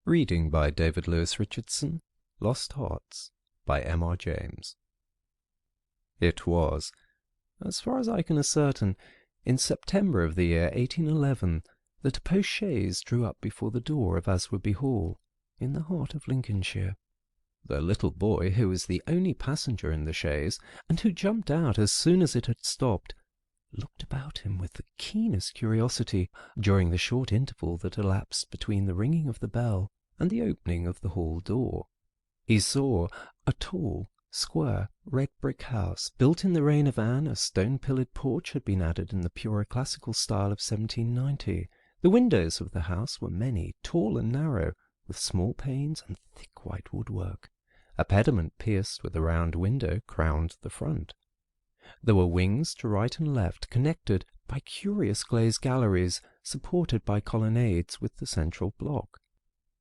Reading by David Lewis Richardson. Lost Hearts by M.R. James. It was, as far as I can ascertain, in September of the year 1811 that a post-chaise drew up before the door of Aswarby Hall, in the heart of Lincolnshire. The little boy, who was the only passenger in the chaise, and who jumped out as soon as it had stopped, looked about him with the keenest curiosity during the short interval that elapsed between the ringing of the bell and the opening of the hall door. He saw a tall, square, red brick house, built in the reign of Anne. A stone-pillared porch had been added in the pure classical style of 1790. The windows of the house were many, tall and narrow, with small panes and thick white woodwork. A pediment pierced with a round window crowned the front. There were wings to right and left, connected by curious glazed galleries, supported by colonnades with the central block.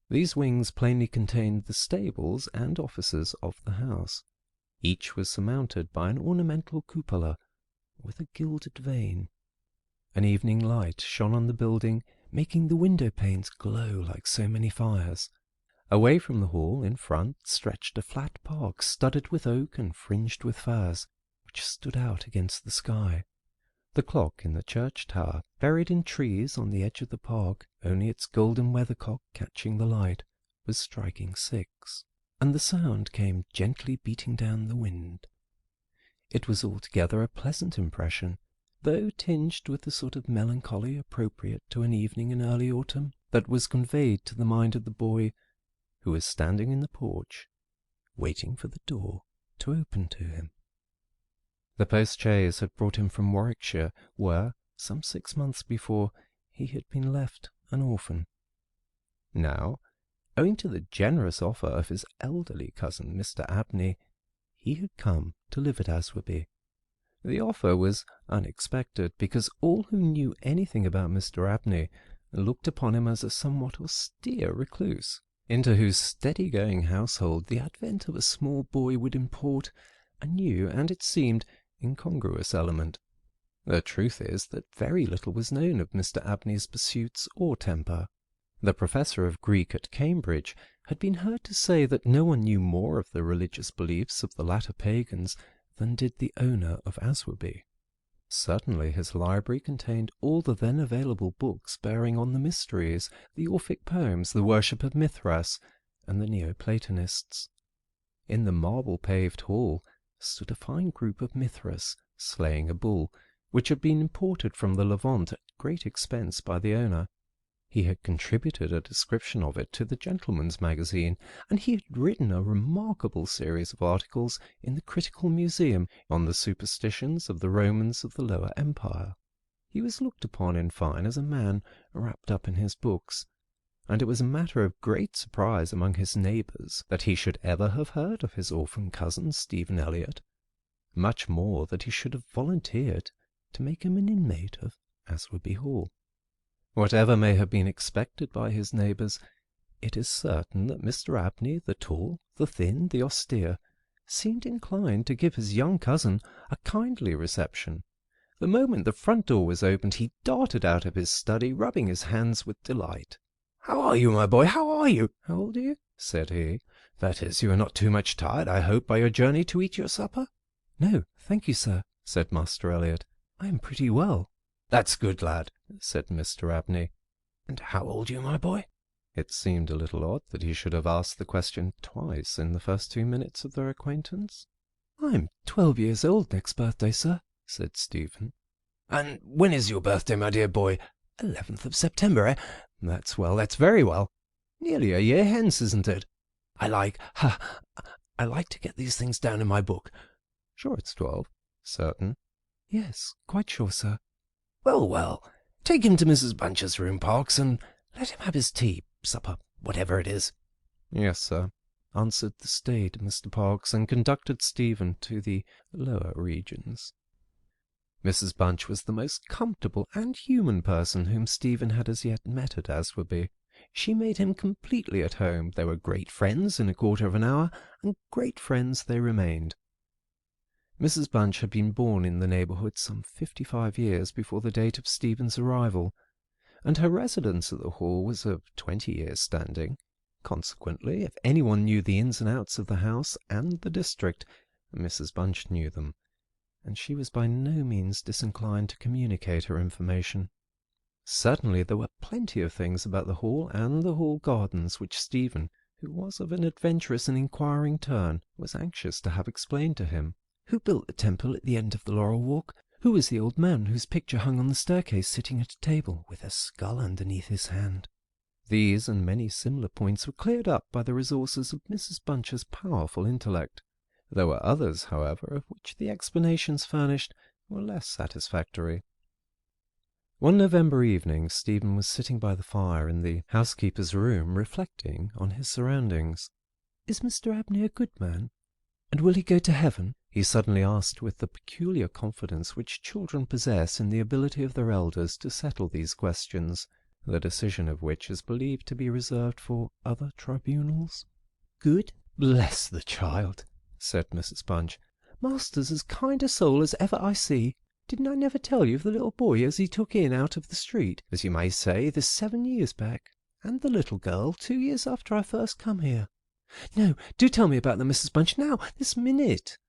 These wings plainly contained the stables and offices of the house. Each was surmounted by an ornamental cupola with a gilded vane. An evening light shone on the building, making the window panes glow like so many fires. Away from the hall, in front, stretched a flat park studded with oak and fringed with firs, which stood out against the sky. The clock in the church tower, buried in trees on the edge of the park, only its golden weathercock catching the light, was striking 6, and the sound came gently beating down the wind. It was altogether a pleasant impression, though tinged with the sort of melancholy appropriate to an evening in early autumn, that was conveyed to the mind of the boy, who was standing in the porch, waiting for the door to open to him. The post-chaise had brought him from Warwickshire, where, some 6 months before, he had been left an orphan. Now, owing to the generous offer of his elderly cousin, Mr. Abney, he had come to live at Aswarby. The offer was unexpected, because all who knew anything about Mr. Abney looked upon him as a somewhat austere recluse, into whose steady-going household the advent of a small boy would import a new and, it seemed, incongruous element. The truth is that very little was known of Mr. Abney's pursuits or temper. The professor of Greek at Cambridge had been heard to say that no one knew more of the religious beliefs of the latter pagans than did the owner of Aswarby. Certainly his library contained all the then available books bearing on the mysteries, the Orphic poems, the worship of Mithras, and the Neoplatonists. In the marble-paved hall stood a fine group of Mithras slaying a bull, which had been imported from the Levant at great expense by the owner. He had contributed a description of it to the Gentleman's Magazine, and he had written a remarkable series of articles in the Critical Museum on the superstitions of the Romans of the Lower Empire. He was looked upon, in fine, as a man wrapped up in his books, and it was a matter of great surprise among his neighbours that he should ever have heard of his orphan cousin Stephen Elliott, much more that he should have volunteered to make him an inmate of Aswarby Hall. Whatever may have been expected by his neighbours, it is certain that Mr. Abney, the tall, the thin, the austere, seemed inclined to give his young cousin a kindly reception. The moment the front door was opened, he darted out of his study, rubbing his hands with delight. "How are you, my boy? How are you? How old are you?" said he. "That is, you are not too much tired, I hope, by your journey to eat your supper?" "No, thank you, sir," said Master Elliot. "I am pretty well." "That's good, lad," said Mr. Abney. "And how old are you, my boy?" It seemed a little odd that he should have asked the question twice in the first 2 minutes of their acquaintance. "I'm 12 years old next birthday, sir," said Stephen. "And when is your birthday, my dear boy? 11th of September, eh? That's well, that's very well. Nearly a year hence, isn't it? I like to get these things down in my book. Sure it's 12? Certain?" "Yes, quite sure, sir." "Well, well, take him to Mrs. Bunch's room, Parkes, and let him have his tea, supper, whatever it is." "Yes, sir," answered the staid Mr. Parkes, and conducted Stephen to the lower regions. Mrs. Bunch was the most comfortable and human person whom Stephen had as yet met at Aswarby. She made him completely at home. They were great friends in a quarter of an hour, and great friends they remained. Mrs. Bunch had been born in the neighbourhood some 55 years before the date of Stephen's arrival, and her residence at the Hall was of 20 years' standing. Consequently, if anyone knew the ins and outs of the house and the district, Mrs. Bunch knew them, and she was by no means disinclined to communicate her information. Certainly there were plenty of things about the Hall and the Hall gardens which Stephen, who was of an adventurous and inquiring turn, was anxious to have explained to him. Who built the temple at the end of the Laurel Walk? Who was the old man whose picture hung on the staircase sitting at a table with a skull underneath his hand? These and many similar points were cleared up by the resources of Mrs. Bunch's powerful intellect. There were others, however, of which the explanations furnished were less satisfactory. One November evening Stephen was sitting by the fire in the housekeeper's room, reflecting on his surroundings. "Is Mr. Abney a good man? And will he go to heaven?" he suddenly asked with the peculiar confidence which children possess in the ability of their elders to settle these questions, the decision of which is believed to be reserved for other tribunals. "Good? Bless the child!" said Mrs. Bunch. "Master's as kind a soul as ever I see. Didn't I never tell you of the little boy as he took in out of the street, as you may say, this 7 years back, and the little girl 2 years after I first come here? No, do tell me about them, Mrs. Bunch, now, this minute."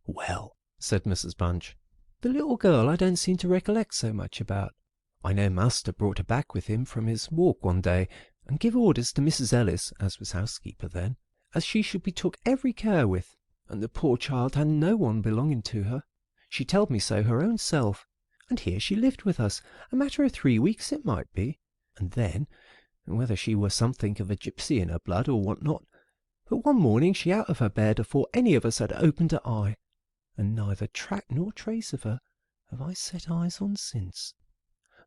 "Well," said Mrs. Bunch, "the little girl I don't seem to recollect so much about. I know master brought her back with him from his walk one day, and give orders to Mrs. Ellis, as was housekeeper then, as she should be took every care with, and the poor child had no one belonging to her. She telled me so her own self, and here she lived with us, a matter of 3 weeks it might be, and then, whether she were something of a gipsy in her blood or what not, but one morning she out of her bed afore any of us had opened her eye, and neither track nor trace of her have I set eyes on since.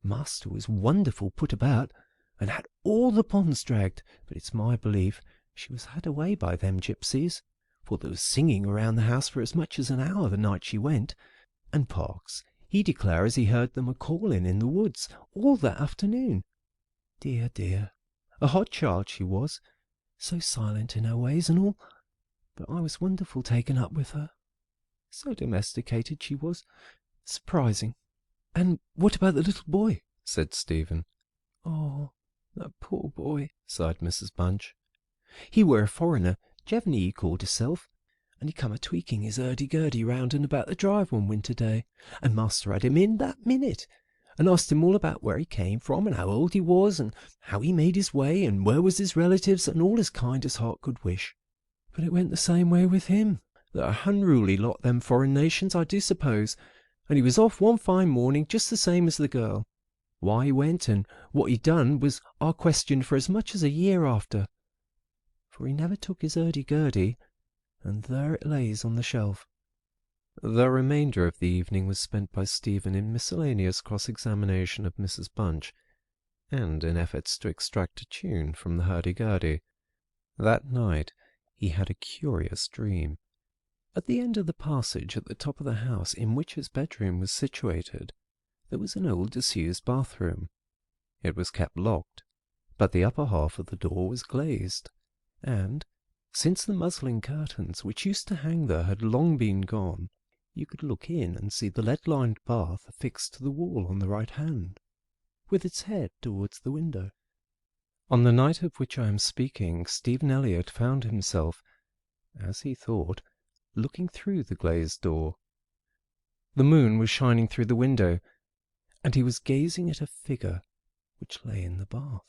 Master was wonderful put about, and had all the ponds dragged, but it's my belief she was had away by them gipsies, for there was singing around the house for as much as an hour the night she went, and Parkes, he declare as he heard them a-calling in the woods all that afternoon. Dear, dear, a hot child she was, so silent in her ways and all, but I was wonderful taken up with her. So domesticated she was, surprising." "And what about the little boy?" said Stephen. "Oh, that poor boy," sighed Mrs. Bunch. "He were a foreigner, Jevony he called hisself, and he come a-tweaking his hurdy-gurdy round and about the drive one winter day, and master had him in that minute, and asked him all about where he came from, and how old he was, and how he made his way, and where was his relatives, and all as kind as heart could wish. But it went the same way with him. They're a unruly lot, them foreign nations, I do suppose, and he was off one fine morning just the same as the girl. Why he went and what he done was our question for as much as a year after, for he never took his hurdy-gurdy, and there it lays on the shelf." The remainder of the evening was spent by Stephen in miscellaneous cross-examination of Mrs. Bunch, and in efforts to extract a tune from the hurdy-gurdy. That night he had a curious dream. At the end of the passage at the top of the house in which his bedroom was situated, there was an old disused bathroom. It was kept locked, but the upper half of the door was glazed, and, since the muslin curtains which used to hang there had long been gone, you could look in and see the lead-lined bath affixed to the wall on the right hand, with its head towards the window. On the night of which I am speaking, Stephen Elliott found himself, as he thought, looking through the glazed door. The moon was shining through the window, and he was gazing at a figure which lay in the bath.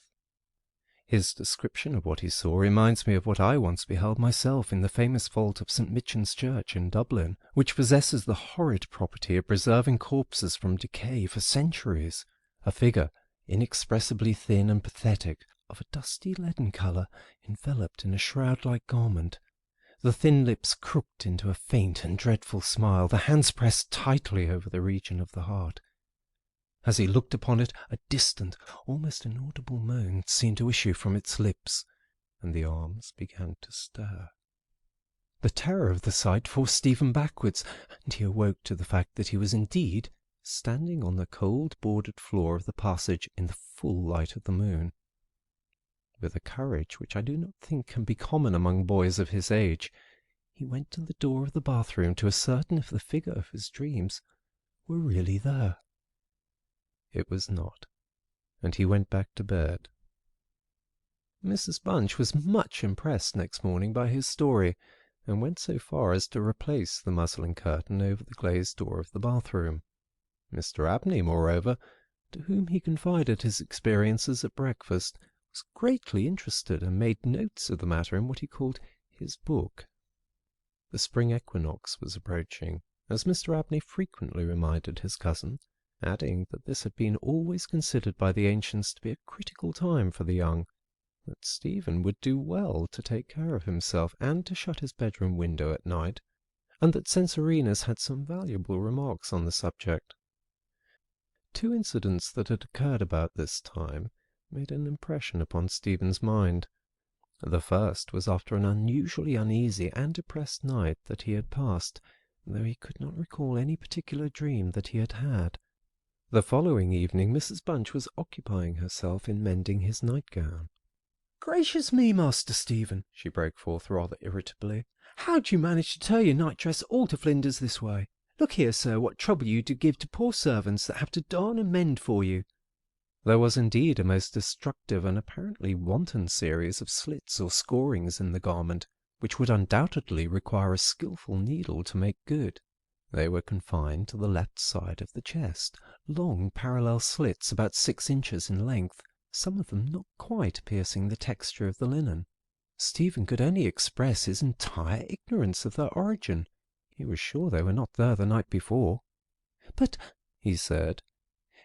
His description of what he saw reminds me of what I once beheld myself in the famous vault of St. Michan's Church in Dublin, which possesses the horrid property of preserving corpses from decay for centuries. A figure, inexpressibly thin and pathetic, of a dusty leaden colour, enveloped in a shroud-like garment, the thin lips crooked into a faint and dreadful smile, the hands pressed tightly over the region of the heart. As he looked upon it, a distant, almost inaudible moan seemed to issue from its lips, and the arms began to stir. The terror of the sight forced Stephen backwards, and he awoke to the fact that he was indeed standing on the cold boarded floor of the passage in the full light of the moon. With a courage which I do not think can be common among boys of his age, he went to the door of the bathroom to ascertain if the figure of his dreams were really there. It was not, and he went back to bed. Mrs. Bunch was much impressed next morning by his story, and went so far as to replace the muslin curtain over the glazed door of the bathroom. Mr. Abney, moreover, to whom he confided his experiences at breakfast, was greatly interested and made notes of the matter in what he called his book. The spring equinox was approaching, as Mr. Abney frequently reminded his cousin, adding that this had been always considered by the ancients to be a critical time for the young, that Stephen would do well to take care of himself and to shut his bedroom window at night, and that Censorinus had some valuable remarks on the subject. Two incidents that had occurred about this time made an impression upon Stephen's mind. The first was after an unusually uneasy and depressed night that he had passed, though he could not recall any particular dream that he had had. The following evening Mrs. Bunch was occupying herself in mending his nightgown. "Gracious me, Master Stephen," she broke forth rather irritably, "how do you manage to tear your night-dress all to flinders this way? Look here, sir, what trouble you do give to poor servants that have to darn and mend for you." There was indeed a most destructive and apparently wanton series of slits or scorings in the garment, which would undoubtedly require a skilful needle to make good. They were confined to the left side of the chest, long parallel slits about 6 inches in length, some of them not quite piercing the texture of the linen. Stephen could only express his entire ignorance of their origin. He was sure they were not there the night before. "But," he said,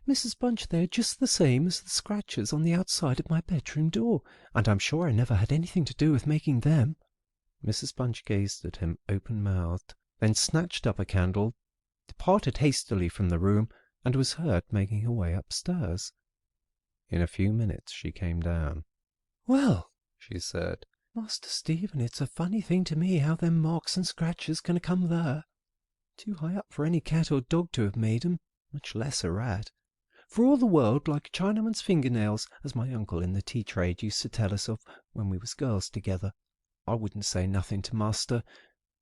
"Mrs. Bunch, they are just the same as the scratches on the outside of my bedroom door, and I'm sure I never had anything to do with making them." Mrs. Bunch gazed at him open-mouthed, then snatched up a candle, departed hastily from the room, and was heard making her way upstairs. In a few minutes she came down. "Well," she said, "Master Stephen, it's a funny thing to me how them marks and scratches can come there. Too high up for any cat or dog to have made 'em, much less a rat. For all the world like a Chinaman's fingernails, as my uncle in the tea trade used to tell us of when we was girls together. I wouldn't say nothing to master,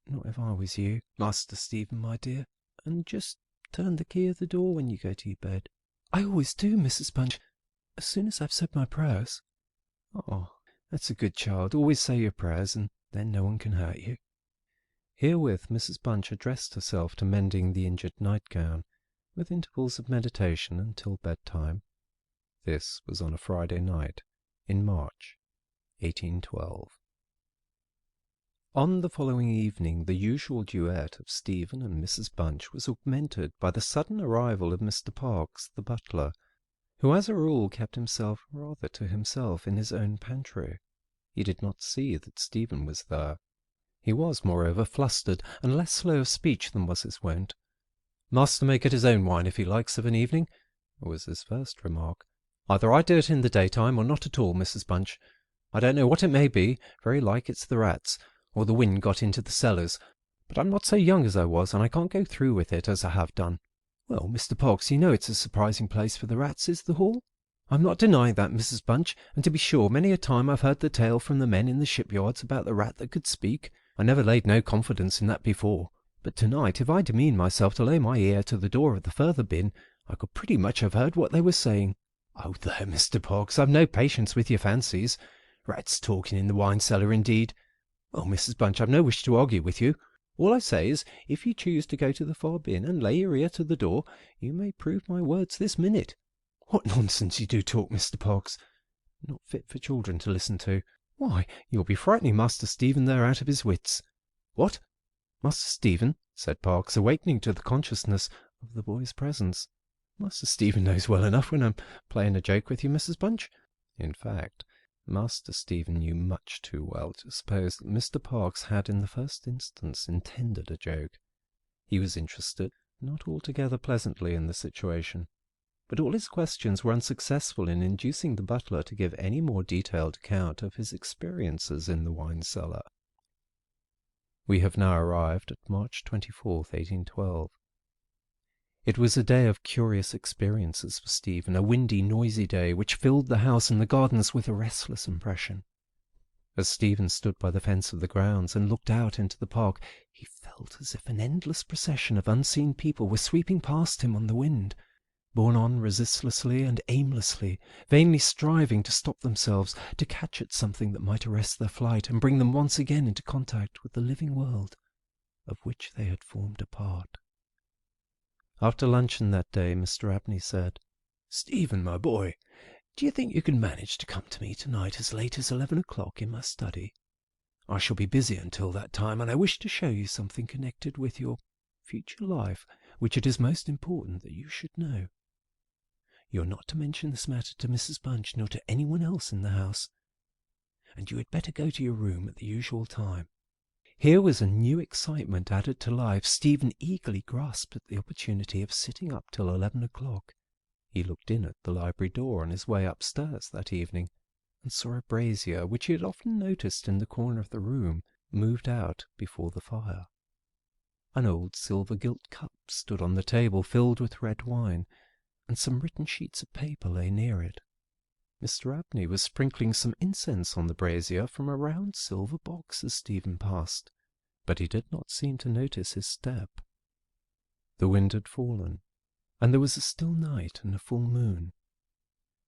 not if I was you, Master Stephen, my dear, and just turn the key of the door when you go to your bed." "I always do, Mrs. Bunch, as soon as I've said my prayers." "Oh, that's a good child. Always say your prayers, and then no one can hurt you." Herewith Mrs. Bunch addressed herself to mending the injured nightgown, with intervals of meditation until bedtime. This was on a Friday night in March, 1812. On the following evening the usual duet of Stephen and Mrs. Bunch was augmented by the sudden arrival of Mr. Parkes, the butler, who as a rule kept himself rather to himself in his own pantry. He did not see that Stephen was there. He was, moreover, flustered, and less slow of speech than was his wont. "Master may get his own wine if he likes of an evening," was his first remark. "Either I do it in the daytime, or not at all, Mrs. Bunch. I don't know what it may be, very like it's the rats, or the wind got into the cellars, but I'm not so young as I was, and I can't go through with it as I have done." "Well, Mr. Parkes, you know it's a surprising place for the rats, is the Hall?" "I'm not denying that, Mrs. Bunch, and to be sure many a time I've heard the tale from the men in the shipyards about the rat that could speak. I never laid no confidence in that before, but to-night if I demean myself to lay my ear to the door of the further bin, I could pretty much have heard what they were saying." "Oh, there, Mr. Parkes, I've no patience with your fancies. Rats talking in the wine-cellar, indeed. Well, Mrs. Bunch, I've no wish to argue with you. All I say is, if you choose to go to the far bin and lay your ear to the door, you may prove my words this minute." "What nonsense you do talk, Mr. Parkes. Not fit for children to listen to. Why, you'll be frightening Master Stephen there out of his wits." "What? Master Stephen?" said Parkes, awakening to the consciousness of the boy's presence. "Master Stephen knows well enough when I'm playing a joke with you, Mrs. Bunch." In fact, Master Stephen knew much too well to suppose that Mr. Parkes had in the first instance intended a joke. He was interested, not altogether pleasantly, in the situation, but all his questions were unsuccessful in inducing the butler to give any more detailed account of his experiences in the wine-cellar. We have now arrived at March 24th, 1812. It was a day of curious experiences for Stephen, a windy, noisy day, which filled the house and the gardens with a restless impression. As Stephen stood by the fence of the grounds and looked out into the park, he felt as if an endless procession of unseen people were sweeping past him on the wind. borne on resistlessly and aimlessly, vainly striving to stop themselves, to catch at something that might arrest their flight and bring them once again into contact with the living world of which they had formed a part. After luncheon that day, Mr. Abney said, "Stephen, my boy, do you think you can manage to come to me tonight as late as 11 o'clock in my study? I shall be busy until that time, and I wish to show you something connected with your future life, which it is most important that you should know. You are not to mention this matter to Mrs. Bunch, nor to anyone else in the house, and you had better go to your room at the usual time." Here was a new excitement added to life. Stephen eagerly grasped at the opportunity of sitting up till 11 o'clock. He looked in at the library door on his way upstairs that evening, and saw a brazier, which he had often noticed in the corner of the room, moved out before the fire. An old silver-gilt cup stood on the table, filled with red wine, and some written sheets of paper lay near it. Mr. Abney was sprinkling some incense on the brazier from a round silver box as Stephen passed, but he did not seem to notice his step. The wind had fallen, and there was a still night and a full moon.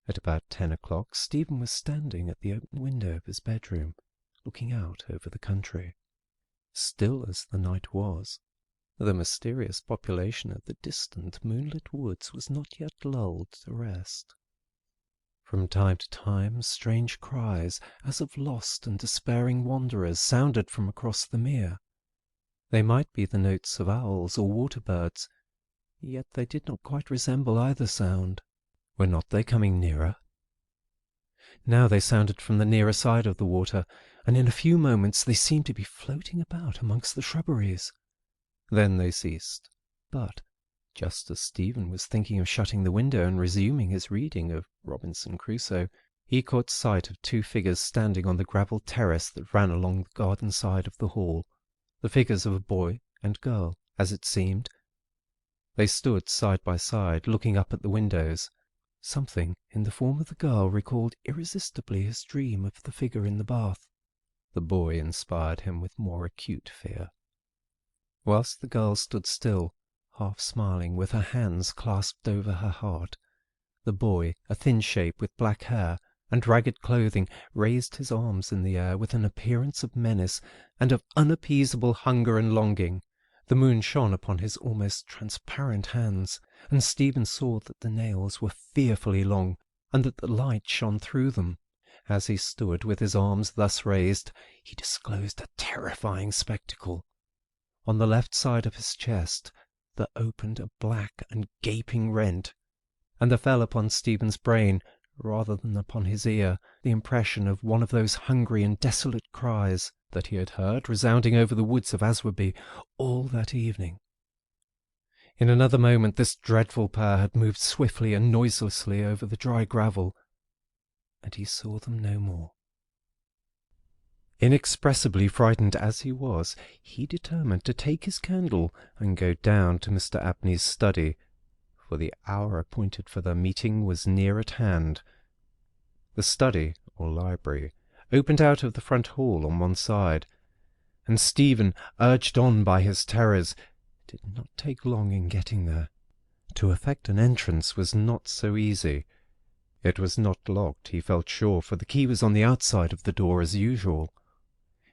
At about 10 o'clock, Stephen was standing at the open window of his bedroom, looking out over the country. Still as the night was, the mysterious population of the distant moonlit woods was not yet lulled to rest. From time to time, strange cries, as of lost and despairing wanderers, sounded from across the mere. They might be the notes of owls or water-birds, yet they did not quite resemble either sound. Were not they coming nearer? Now they sounded from the nearer side of the water, and in a few moments they seemed to be floating about amongst the shrubberies. Then they ceased, but just as Stephen was thinking of shutting the window and resuming his reading of Robinson Crusoe, he caught sight of two figures standing on the gravel terrace that ran along the garden side of the hall, the figures of a boy and girl, as it seemed. They stood side by side, looking up at the windows. Something in the form of the girl recalled irresistibly his dream of the figure in the bath. The boy inspired him with more acute fear. Whilst the girl stood still, half smiling, with her hands clasped over her heart, the boy, a thin shape with black hair and ragged clothing, raised his arms in the air with an appearance of menace and of unappeasable hunger and longing. The moon shone upon his almost transparent hands, and Stephen saw that the nails were fearfully long, and that the light shone through them. As he stood with his arms thus raised, he disclosed a terrifying spectacle. On the left side of his chest there opened a black and gaping rent, and there fell upon Stephen's brain, rather than upon his ear, the impression of one of those hungry and desolate cries that he had heard resounding over the woods of Aswarby all that evening. In another moment this dreadful pair had moved swiftly and noiselessly over the dry gravel, and he saw them no more. Inexpressibly frightened as he was, he determined to take his candle and go down to Mr. Abney's study, for the hour appointed for their meeting was near at hand. The study, or library, opened out of the front hall on one side, and Stephen, urged on by his terrors, did not take long in getting there. To effect an entrance was not so easy. It was not locked, he felt sure, for the key was on the outside of the door as usual.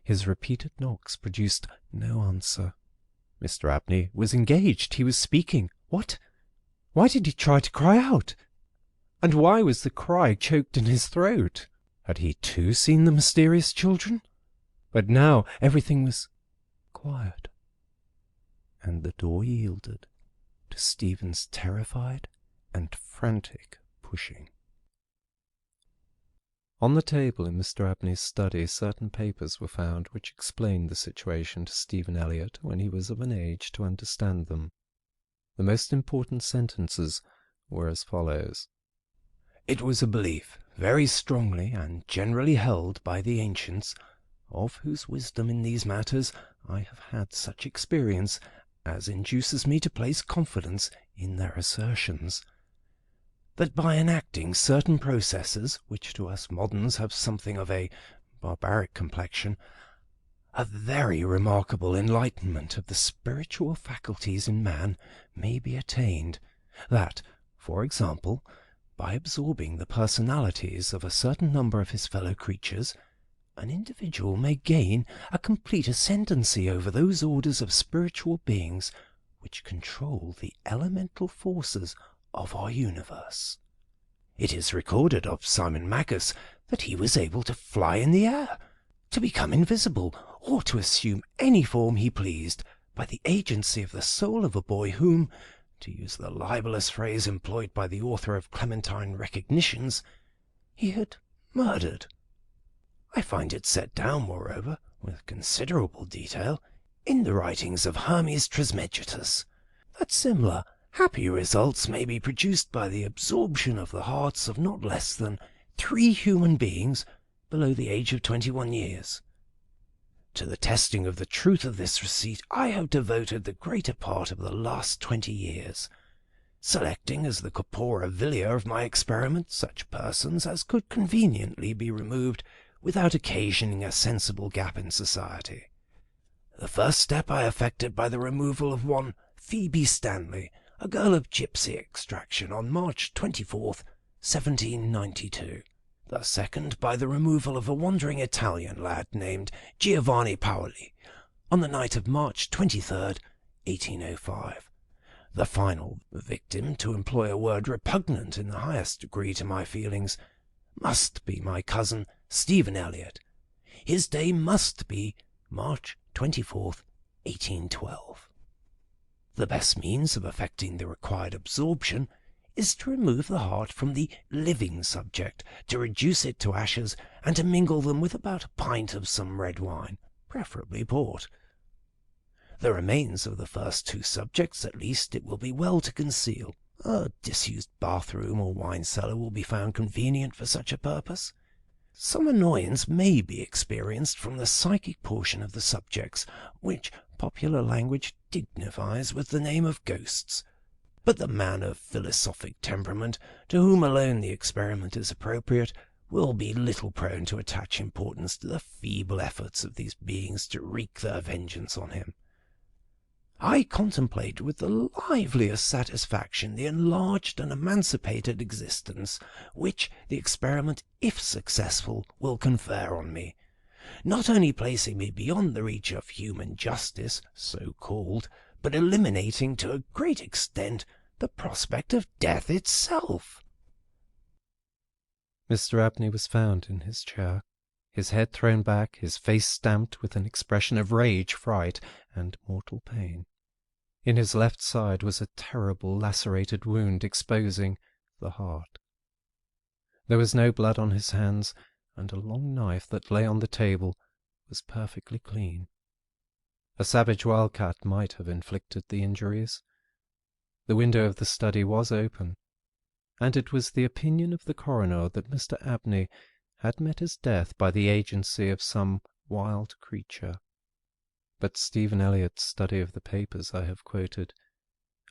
His repeated knocks produced no answer. Mr. Abney was engaged. He was speaking. What? Why did he try to cry out? And why was the cry choked in his throat? Had he too seen the mysterious children? But now everything was quiet, and the door yielded to Stephen's terrified and frantic pushing. On the table in Mr. Abney's study certain papers were found which explained the situation to Stephen Elliott when he was of an age to understand them. The most important sentences were as follows. "It was a belief, very strongly and generally held by the ancients, of whose wisdom in these matters I have had such experience as induces me to place confidence in their assertions, that by enacting certain processes, which to us moderns have something of a barbaric complexion, a very remarkable enlightenment of the spiritual faculties in man may be attained, that, For example, by absorbing the personalities of a certain number of his fellow creatures, an individual may gain a complete ascendancy over those orders of spiritual beings which control the elemental forces of our universe. It is recorded of Simon Magus that he was able to fly in the air, to become invisible, or to assume any form he pleased by the agency of the soul of a boy whom, to use the libellous phrase employed by the author of Clementine Recognitions, he had murdered. I find it set down, moreover, with considerable detail, in the writings of Hermes Trismegistus, that similar happy results may be produced by the absorption of the hearts of not less than 3 human beings below the age of 21 years. To the testing of the truth of this receipt I have devoted the greater part of the last 20 years, selecting as the corpora vilia of my experiment such persons as could conveniently be removed without occasioning a sensible gap in society. The first step I effected by the removal of one Phoebe Stanley, a girl of gypsy extraction, on March 24th, 1792. The second by the removal of a wandering Italian lad named Giovanni Paoli, on the night of March 23rd, 1805. The final victim, to employ a word repugnant in the highest degree to my feelings, must be my cousin Stephen Elliott. His day must be March 24th, 1812. The best means of effecting the required absorption is to remove the heart from the living subject, to reduce it to ashes, and to mingle them with about a pint of some red wine, preferably port. The remains of the first 2 subjects, at least, it will be well to conceal. A disused bathroom or wine cellar will be found convenient for such a purpose. Some annoyance may be experienced from the psychic portion of the subjects, which popular language dignifies with the name of ghosts, but the man of philosophic temperament, to whom alone the experiment is appropriate, will be little prone to attach importance to the feeble efforts of these beings to wreak their vengeance on him. I contemplate with the liveliest satisfaction the enlarged and emancipated existence which the experiment, if successful, will confer on me, not only placing me beyond the reach of human justice, so called, but eliminating to a great extent the prospect of death itself. Mr. Abney was found in his chair, his head thrown back, his face stamped with an expression of rage, fright, and mortal pain. In his left side was a terrible lacerated wound exposing the heart. There was no blood on his hands, and a long knife that lay on the table was perfectly clean. A savage wildcat might have inflicted the injuries. The window of the study was open, and it was the opinion of the coroner that Mr. Abney had met his death by the agency of some wild creature. But Stephen Elliott's study of the papers I have quoted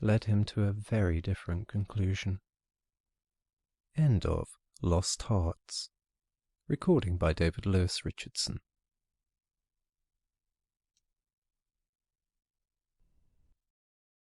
led him to a very different conclusion. End of Lost Hearts. Recording by David Lewis Richardson.